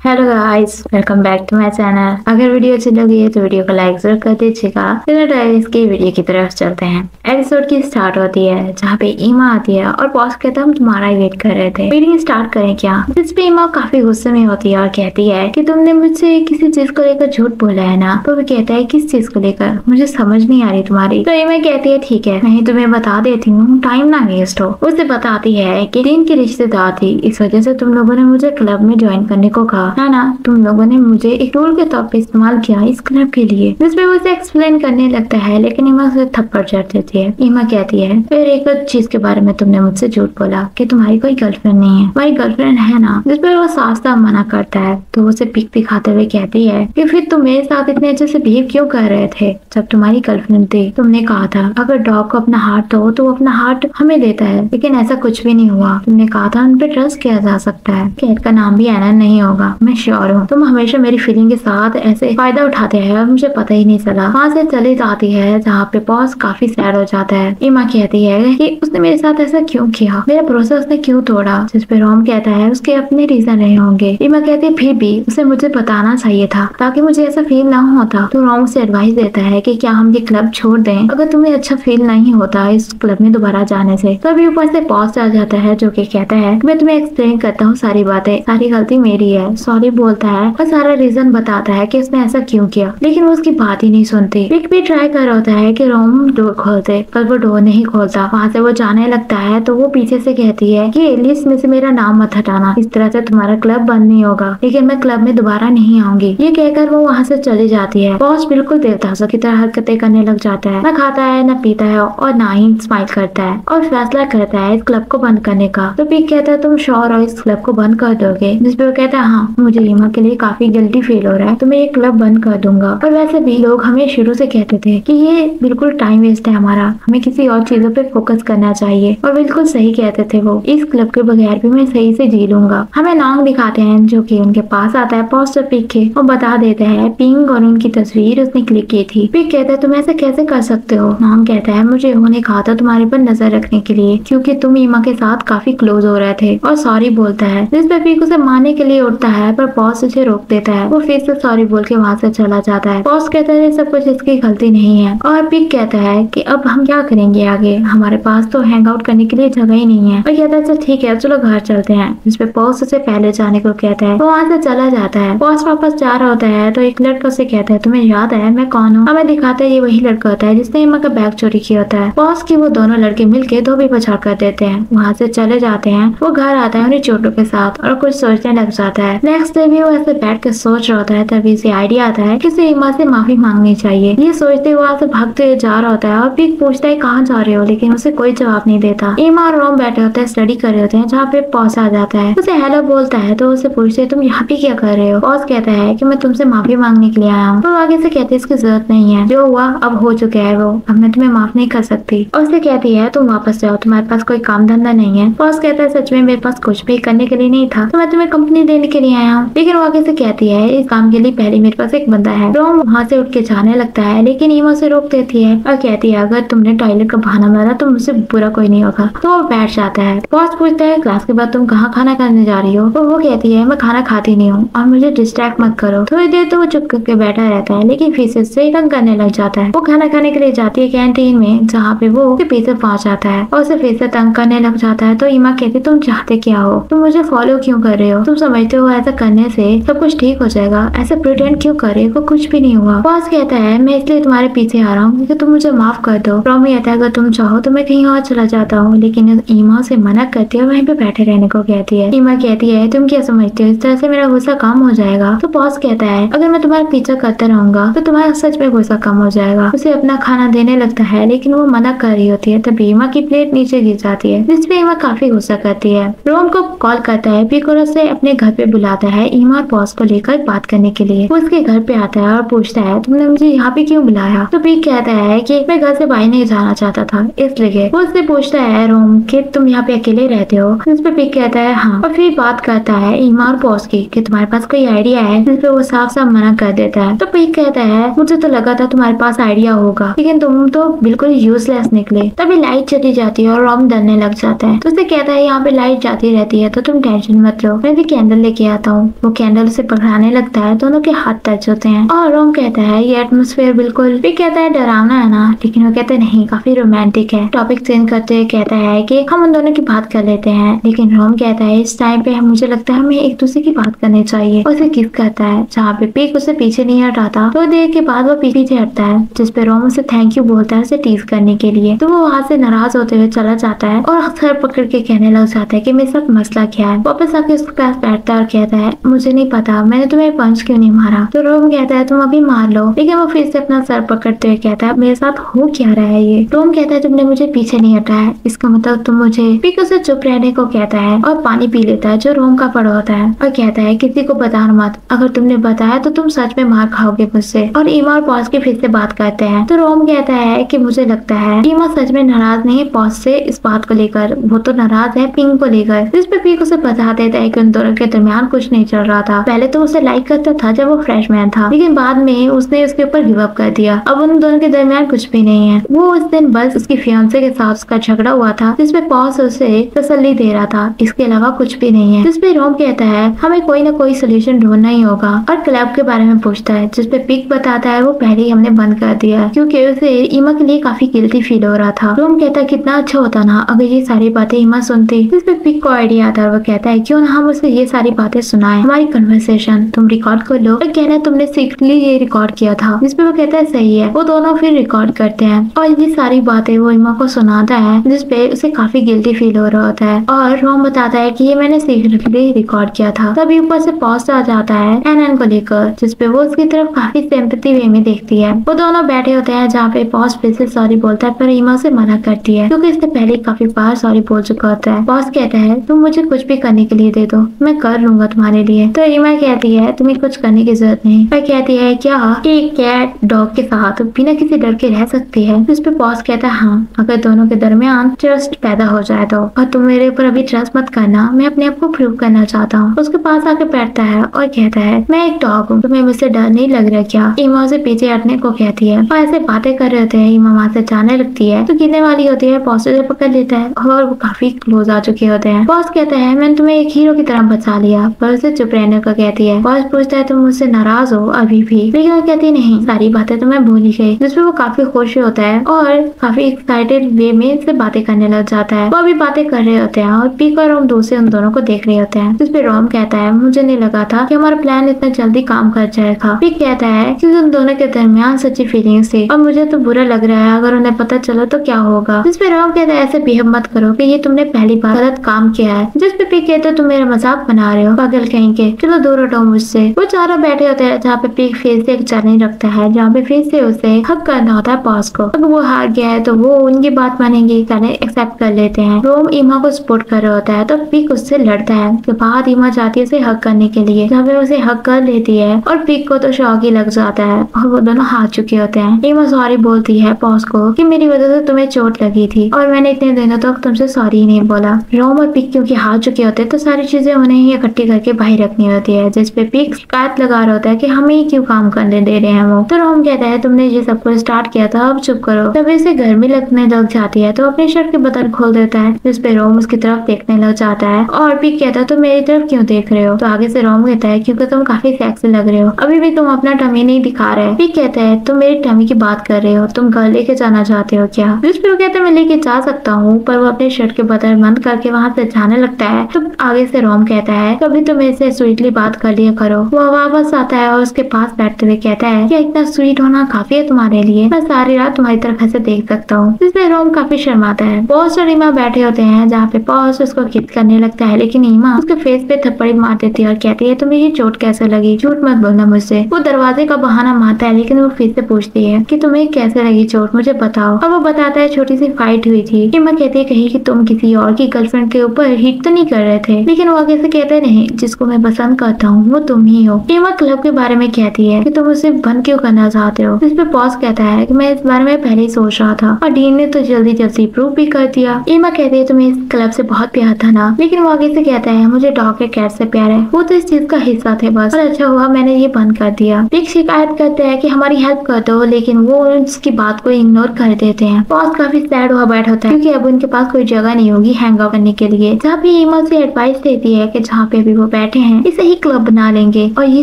Hello guys, welcome back to my channel. अगर video अच्छी लगी है तो वीडियो को लाइक जरूर कर दीजिएगा। चलो डायरेक्ट की वीडियो की तरफ चलते हैं। एपिसोड की स्टार्ट होती है जहाँ पे ईमा आती है और बॉस कहता है हम तुम्हारा ही वेट कर रहे थे, मीटिंग स्टार्ट करें क्या। जिस पे ईमा काफी गुस्से में होती है और कहती है कि तुमने मुझसे किसी चीज को लेकर झूठ बोला है ना। तो वो कहता है किस चीज को लेकर, मुझे समझ नहीं आ रही तुम्हारी। तो ईमा कहती है ठीक है, मैं तुम्हें बता देती हूँ, टाइम ना वेस्ट हो। उसे बताती है कि दिन की रिश्तेदार थी, इस वजह से तुम लोगों ने मुझे क्लब में ज्वाइन करने को कहा है ना। तुम लोगों ने मुझे एक टूल के तौर पे इस्तेमाल किया इस क्लब के लिए। जिसपे वो उसे एक्सप्लेन करने लगता है, लेकिन ईमा उसे थप्पड़ चढ़ देती है। ईमा कहती है फिर एक चीज के बारे में तुमने मुझसे झूठ बोला कि तुम्हारी कोई गर्लफ्रेंड नहीं है, तुम्हारी गर्लफ्रेंड है ना। जिस पर वो साफ साफ मना करता है। तो वो उसे पिक दिखाते हुए कहती है कि फिर तुम मेरे साथ इतने अच्छे से बिहेव क्यों कर रहे थे जब तुम्हारी गर्लफ्रेंड थी। तुमने कहा था अगर डॉग को अपना हार्ट दो तो वो अपना हार्ट हमें देता है, लेकिन ऐसा कुछ भी नहीं हुआ। तुमने कहा था उन पे ट्रस्ट किया जा सकता है। कैट का नाम भी एनन नहीं होगा, मैं श्योर हूँ। तुम हमेशा मेरी फीलिंग के साथ ऐसे फायदा उठाते हैं और मुझे पता ही नहीं चला। वहाँ से चली जाती है जहाँ पे बॉस काफी सैड हो जाता है। ईमा कहती है कि उसने मेरे साथ ऐसा क्यों किया, मेरा भरोसा उसने क्यों तोड़ा। जिस पे रोम कहता है उसके अपने रीजन रहे होंगे। ईमा कहती है फिर भी उसे मुझे बताना चाहिए था ताकि मुझे ऐसा फील ना होता। तो रोम से एडवाइस देता है कि क्या हम ये क्लब छोड़ दें अगर तुम्हें अच्छा फील नहीं होता इस क्लब में दोबारा जाने से। तो अभी ऊपर से बॉस आ जाता है जो कि कहता है मैं तुम्हें एक्सप्लेन करता हूँ सारी बातें, सारी गलती मेरी है, सॉरी बोलता है और सारा रीजन बताता है कि उसने ऐसा क्यों किया। लेकिन वो उसकी बात ही नहीं सुनती। विक भी ट्राई कर रहा होता है कि रोम डोर खोलते, पर वो डोर नहीं खोलता। वहाँ से वो जाने लगता है तो वो पीछे से कहती है कि लिस्ट में से मेरा नाम मत हटाना, इस तरह से तुम्हारा क्लब बंद नहीं होगा, लेकिन मैं क्लब में दोबारा नहीं आऊंगी। ये कहकर वो वहाँ से चली जाती है। बॉस बिल्कुल देवदासों की तरह हरकतें करने लग जाता है, न खाता है न पीता है और ना ही स्माइल करता है और फैसला करता है इस क्लब को बंद करने का। तो पिक कहता है तुम श्योर हो इस क्लब को बंद कर दोगे। जिसपे वो कहता है हाँ, मुझे ईमा के लिए काफी गिल्टी फील हो रहा है तो मैं ये क्लब बंद कर दूंगा। और वैसे भी लोग हमें शुरू से कहते थे कि ये बिल्कुल टाइम वेस्ट है हमारा, हमें किसी और चीजों पे फोकस करना चाहिए। और बिल्कुल सही कहते थे वो, इस क्लब के बगैर भी मैं सही से जी लूंगा। हमें नांग दिखाते हैं जो कि उनके पास आता है पोस्टर पिक के और बता देता है पिंग और उनकी तस्वीर उसने क्लिक की थी। पिक कहता है तुम ऐसे कैसे कर सकते हो। नांग कहता है मुझे उन्होंने कहा था तुम्हारे पर नजर रखने के लिए क्योंकि तुम ईमा के साथ काफी क्लोज हो रहे थे। और सॉरी बोलता है। जिस पे पिक उसे मारने के लिए उठता है पर बॉस उसे रोक देता है। वो फिर से सॉरी बोल के वहाँ से चला जाता है। बॉस कहता है सब कुछ इसकी गलती नहीं है। और पिक कहता है कि अब हम क्या करेंगे आगे, हमारे पास तो हैंग आउट करने के लिए जगह ही नहीं है। और कहता है अच्छा ठीक है चलो घर चलते हैं। जिस पे बॉस उसे पहले जाने को कहता है। वो वहाँ से चला जाता है। बॉस वापस जा रहा होता है तो एक लड़का उसे कहता है तुम्हें याद है मैं कौन हूँ। हमें दिखाता है ये वही लड़का होता है जिसने ईमा का बैग चोरी किया होता है। बॉस की वो दोनों लड़के मिलके धोबी पछाड़ कर देते हैं। वहाँ से चले जाते हैं। वो घर आता है उन्हीं चोटों के साथ और कुछ सोचने लग जाता है। नेक्स्ट डे भी वो ऐसे बैठ के सोच रहा होता है तभी इसे आइडिया आता है कि उसे ईमा से माफी मांगनी चाहिए। ये सोचते हुए वहाँ से भागते जा रहा होता है और पिक पूछता है कहाँ जा रहे हो, लेकिन उसे कोई जवाब नहीं देता। ईमा और रोम बैठे होते हैं, स्टडी कर रहे होते हैं जहाँ पे बॉस आ जाता है। उसे हेलो बोलता है तो उसे पूछते है तुम यहाँ पे क्या कर रहे हो। बॉस कहता है कि मैं तुमसे माफी मांगने के लिए आया हूँ। तो आगे से कहते इसकी जरूरत नहीं है, जो हुआ अब हो चुका है वो, अब मैं तुम्हें माफ नहीं कर सकती। और उसे कहती है तुम वापस जाओ, तुम्हारे पास कोई काम धंधा नहीं है। बॉस कहता है सच में मेरे पास कुछ भी करने के लिए नहीं था, तो मैं तुम्हें कंपनी देने के लिए आया हूँ। लेकिन वो आगे से कहती है इस काम के लिए पहले मेरे पास एक बंदा है। रोम वहाँ से उठ के जाने लगता है लेकिन ईमा उसे रोक देती है और कहती है अगर तुमने टॉयलेट का बहाना मारा तो मुझसे बुरा कोई नहीं होगा। तो वो बैठ जाता है। बॉस पूछता है क्लास के बाद तुम कहाँ खाना खाने जा रही हो। तो वो कहती है मैं खाना खाती नहीं हूँ और मुझे डिस्ट्रैक्ट मत करो। थोड़ी देर तो वो चुप करके बैठा रहता है लेकिन फिर से तंग करने लग जाता है। वो खाना खाने के लिए जाती है कैंटीन में जहाँ पे वो उसके पीछे पहुंच जाता है और उसे फिर से तंग करने लग जाता है। तो ईमा कहती तुम चाहते क्या हो, तुम मुझे फॉलो क्यों कर रहे हो, तुम समझते हो ऐसा करने से सब कुछ ठीक हो जाएगा, ऐसा प्रिटेंड क्यों कर रहे हो, कुछ भी नहीं हुआ। बॉस कहता है मैं इसलिए तुम्हारे पीछे आ रहा हूँ क्योंकि तुम मुझे माफ कर दो। रोमी कहता है अगर तुम चाहो तो मैं कहीं और चला जाता हूँ, लेकिन ईमा से मना करती है वहीं पे बैठे रहने को कहती है। ईमा कहती है तुम क्या समझते हो इस तरह से मेरा गुस्सा कम हो जाएगा। तो बॉस कहता है अगर मैं तुम्हारा पीछा करता रहूंगा तो तुम्हारा सच में गुस्सा कम हो जाएगा। उसे अपना खाना देने लगता है लेकिन वो मना कर रही होती है तभी ईमा की प्लेट नीचे गिर जाती है जिसपे ईमा काफी गुस्सा करती है। रोम को कॉल करता है, पिक और उसे अपने घर पे बुलाता है ईमा और बॉस को लेकर बात करने के लिए। वो उसके घर पे आता है और पूछता है तुमने मुझे यहाँ पे क्यों बुलाया। तो पिक कहता है कि मैं घर से बाहर नहीं जाना चाहता था इसलिए। वो उससे पूछता है रोम कि तुम यहाँ पे अकेले रहते हो। जिस पे पिक कहता है हाँ, और फिर बात करता है ईमा और बॉस की कि तुम्हारे पास कोई आइडिया है। जिस पे वो साफ साफ मना कर देता है। तो पिक कहता है मुझे तो लगा था तुम्हारे पास आइडिया होगा लेकिन तुम तो बिल्कुल यूजलेस निकले। तभी लाइट चली जाती है और रोम डरने लग जाता है। तो उसे कहता है यहाँ पे लाइट जाती रहती है तो तुम टेंशन मत लो, मैं भी कैंडल लेके आता हूँ। हूँ। वो कैंडल से पकड़ाने लगता है, दोनों के हाथ टच होते हैं और रोम कहता है ये एटमोस्फेयर बिल्कुल भी कहता है डरावना है ना, लेकिन वो कहते हैं नहीं काफी रोमांटिक है। टॉपिक चेंज करते हुए कहता है कि हम उन दोनों की बात कर लेते हैं, लेकिन रोम कहता है इस टाइम पे मुझे लगता है हमें एक दूसरे की बात करनी चाहिए। उसे किस करता है जहाँ पे पिक उसे पीछे नहीं हटाता। तो देर के बाद वो पीछे हटता है, जिसपे रोम उसे थैंक यू बोलता है उसे टीज करने के लिए। तो वो वहाँ से नाराज होते हुए चला जाता है और सर पकड़ के कहने लग जाता है कि मेरे साथ मसला क्या है। वापस आके उसके पास बैठता है और कहता है मुझे नहीं पता मैंने तुम्हें पंच क्यों नहीं मारा। तो रोम कहता है तुम अभी मार लो, लेकिन वो फिर से अपना सर पकड़ते हुए कहता है मेरे साथ हो क्या रहा है ये। रोम कहता है तुमने मुझे पीछे नहीं हटाया, इसका मतलब तुम मुझे। पिक उसे चुप रहने को कहता है और पानी पी लेता है जो रोम का पड़ा होता है और कहता है किसी को बताना मत, अगर तुमने बताया तो तुम सच में मार खाओगे मुझसे। और ईमा और पॉज की फिर से बात करते हैं। तो रोम कहता है कि मुझे लगता है ईमा सच में नाराज नहीं है पॉज से इस बात को लेकर, वो तो नाराज है पिंक को लेकर। जिस पे पिक उसे बता देता है कि उन दोनों के दरमियान कुछ नहीं चल रहा था। पहले तो उसे लाइक करता था जब वो फ्रेशमैन था, लेकिन बाद में उसने उसके ऊपर गिव अप कर दिया। अब उन दोनों के दरमियान कुछ भी नहीं है। वो उस दिन बस उसकी फियांसे के साथ उसका झगड़ा हुआ था, जिसपे पॉज उसे तसल्ली दे रहा था, इसके अलावा कुछ भी नहीं है। जिसपे रोम कहता है हमें कोई ना कोई सोल्यूशन ढूंढना ही होगा और क्लब के बारे में पूछता है, जिसपे पिक बताता है वो पहले ही हमने बंद कर दिया है क्योंकि उसे ईमा के लिए काफी गिल्टी फील हो रहा था। रोम कहता है कितना अच्छा होता ना अगर ये सारी बातें ईमा सुनती। जिसपे पिक को आइडिया आता है, वो कहता है क्यों ना हम उसे ये सारी बातें सुनाएं, हमारी कन्वर्सेशन तुम रिकॉर्ड कर लो। और कहना है तुमने सीक्रेटली ये रिकॉर्ड किया था। जिसपे वो कहता है सही है। वो दोनों फिर रिकॉर्ड करते हैं और ये सारी बातें वो ईमा को सुनाता है, जिसपे उसे काफी गिल्टी फील हो रहा होता है। और रोम बताता है कि ये मैंने सीक्रेटली रिकॉर्ड किया था। तभी ऊपर से पॉज आ जाता है एनन को लेकर, जिसपे वो उसकी तरफ काफी सिंपैथी वे में देखती है। वो दोनों बैठे होते हैं जहाँ पे पॉज फिर से सॉरी बोलता है, पर ईमा से मना करती है क्योंकि इससे पहले काफी बार सॉरी बोल चुका होता है। पॉज कहता है तुम मुझे कुछ भी करने के लिए दे दो, मैं कर लूंगा तुम्हारे लिए। तो ईमा कहती है तुम्हें कुछ करने की जरूरत नहीं। वह कहती है क्या एक कैट डॉग के साथ बिना किसी डर के रह सकती है। जिस पे पॉज कहता है हाँ, अगर दोनों के दरमियान ट्रस्ट पैदा हो जाए तो। और तुम मेरे ऊपर अभी ट्रस्ट मत करना, मैं अपने आप को प्रूव करना चाहता हूँ। उसके पास आके बैठता है और कहता है मैं एक डॉग हूँ, तुम्हें मुझसे डर नहीं लग रहा क्या। ईमा उसे पीछे हटने को कहती है और ऐसे बातें कर रहे होते हैं। ईमा वहाँ से जाने लगती है तो गिरने वाली होती है, पॉज से पकड़ लेता है और वो काफी क्लोज आ चुके होते हैं। पॉज कहता है मैंने तुम्हें एक हीरो की तरह बचा लिया, पर उसे चुप रहने को कहती है। पॉज पूछता है तुम मुझसे नाराज हो अभी भी, लेकिन वो कहती नहीं सारी बातें तो मैं भूल ही गई। जिसपे वो काफी खुश होता है और काफी एक्साइटेड वे में से बातें करने लग जाता है। वो अभी बातें कर रहे होते हैं और पिक और रोम दूसरे उन दोनों को देख रहे होते हैं। जिसपे रोम कहता है मुझे नहीं लगा था कि हमारा प्लान इतना जल्दी काम कर जाएगा। पिक कहता है कि उन दोनों के दरमियान सच्ची फीलिंग्स थी और मुझे तो बुरा लग रहा है अगर उन्हें पता चला तो क्या होगा। जिसपे रोम कहता है ऐसे बिहेव मत करो कि ये तुमने पहली बार गलत काम किया है। जिसपे पिक कहते तुम मेरा मजाक बना रहे हो पागल कहीं के, चलो दूर हटो मुझसे। वो चारों बैठे होते हैं जहाँ पे पिक फिर से एक चरनी रखता है, जहाँ पे फिर से उसे हक करना होता है पॉज को। अगर वो हार गया है तो वो उनकी बात मानेंगे, एक्सेप्ट कर लेते हैं। रोम ईमा को सपोर्ट कर रहा होता है तो पिक उससे लड़ता है। उसके बाद ईमा जाती है उसे हक करने के लिए, जहाँ पे उसे हक कर लेती है और पिक को तो शौक ही लग जाता है और वो दोनों हार चुके होते हैं। ईमा सॉरी बोलती है पॉज को कि मेरी वजह से तुम्हें चोट लगी थी और मैंने इतने दिनों तक तुमसे सॉरी नहीं बोला। रोम और पिक क्योंकि हार चुके होते हैं तो सारी चीजें उन्हें ही इकट्ठी करके बाहर रखनी होती है। जिसपे पिक शिकायत लगा रहा होता है कि हमें ही क्यों काम करने दे रहे हैं वो। तो रोम कहता है तुमने ये सब कुछ स्टार्ट किया था, अब चुप करो। तभी से गर्मी लगने लग जाती है तो अपने शर्ट के बटन खोल देता है। जिसपे रोम उसकी तरफ देखने लग जाता है और पिक कहता है तुम मेरी तरफ क्यों देख रहे हो। तो आगे से रोम कहता है क्योंकि तुम काफी सेक्सी लग रहे हो, अभी भी तुम अपना टमी नहीं दिखा रहे। पिक कहता है तुम मेरी टमी की बात कर रहे हो, तुम घर लेके जाना चाहते हो क्या। जिसपे वो कहता है मैं लेके जा सकता हूँ, पर वो अपने शर्ट के बटन बंद करके वहाँ से जाने लगता है। तो आगे से रोम कहता है कभी तुम ऐसे स्वीटली बात कर लिया करो। वो वापस आता है और उसके पास बैठते हुए कहता है क्या इतना स्वीट होना काफी है तुम्हारे लिए, मैं सारी रात तुम्हारी तरफ ऐसे देख सकता हूँ। जिसपे रोम काफी शर्माता है। पॉज और ईमा बैठे होते हैं जहाँ पे पॉज उसको किस करने लगता है, लेकिन ईमा उसके फेस पे थप्पड़ी मार देती है और कहती है तुम्हें ये चोट कैसे लगी, झूठ मत बोलना मुझसे। वो दरवाजे का बहाना मारता है लेकिन वो फिर से पूछती है कि तुम्हें कैसे लगी चोट, मुझे बताओ। और वो बताता है छोटी सी फाइट हुई थी। ईमा कहती है कहीं कि तुम किसी और की गर्लफ्रेंड के ऊपर हिट तो नहीं कर रहे थे, लेकिन वो आगे से कहते नहीं जिसको मैं पसंद करता हूँ वो तुम ही हो। ईमा क्लब के बारे में कहती है कि तुम उसे बंद क्यों करना चाहते हो। जिस पे पॉज कहता है कि मैं इस बारे में पहले ही सोच रहा था और डीन ने तो जल्दी जल्दी प्रूव भी कर दिया। ईमा कहती है तुम्हें इस क्लब से बहुत प्यार था ना, लेकिन वो आगे से कहता है मुझे डॉग के कैट से प्यार है, वो तो इस चीज का हिस्सा थे बस, और अच्छा हुआ मैंने ये बंद कर दिया। पिक शिकायत करते हैं कि हमारी हेल्प कर दो, लेकिन वो उसकी बात को इग्नोर कर देते हैं। पॉज काफी सैड हुआ बैठ होता है क्योंकि अब उनके पास कोई जगह नहीं होगी हैंग आउट करने के लिए। जहाँ पे ईमा से एडवाइस देती है कि जहाँ पे अभी वो बैठे हैं इसे ही क्लब बना लेंगे और ये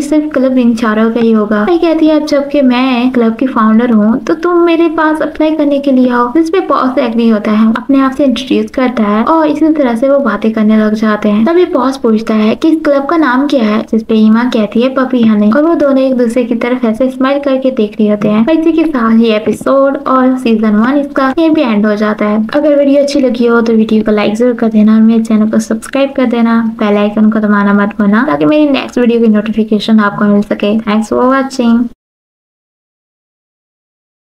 सिर्फ क्लब इन चारों का ही होगा। वही कहती है अब जबकि मैं क्लब की फाउंडर हूँ तो तुम मेरे पास अप्लाई करने के लिए आओ, जिसपे बॉस एग्री होता है, अपने आप से इंट्रोड्यूस करता है और इसी तरह से वो बातें करने लग जाते हैं। तभी बॉस पूछता है कि इस क्लब का नाम क्या है, जिसपे ईमा कहती है पपी हनी, और वो दोनों एक दूसरे की तरफ ऐसे स्माइल करके देख रहे होते हैं। इसी के साथ ही एपिसोड और सीजन 1 इसका यहीं पे एंड हो जाता है। अगर वीडियो अच्छी लगी हो तो वीडियो को लाइक जरूर कर देना और मेरे चैनल को सब्सक्राइब कर देना, बेल आइकन को दबाना मत भूलना ताकि मेरी नेक्स्ट वीडियो की नोटिफिकेशन आपको मिल सके। Thanks for watching.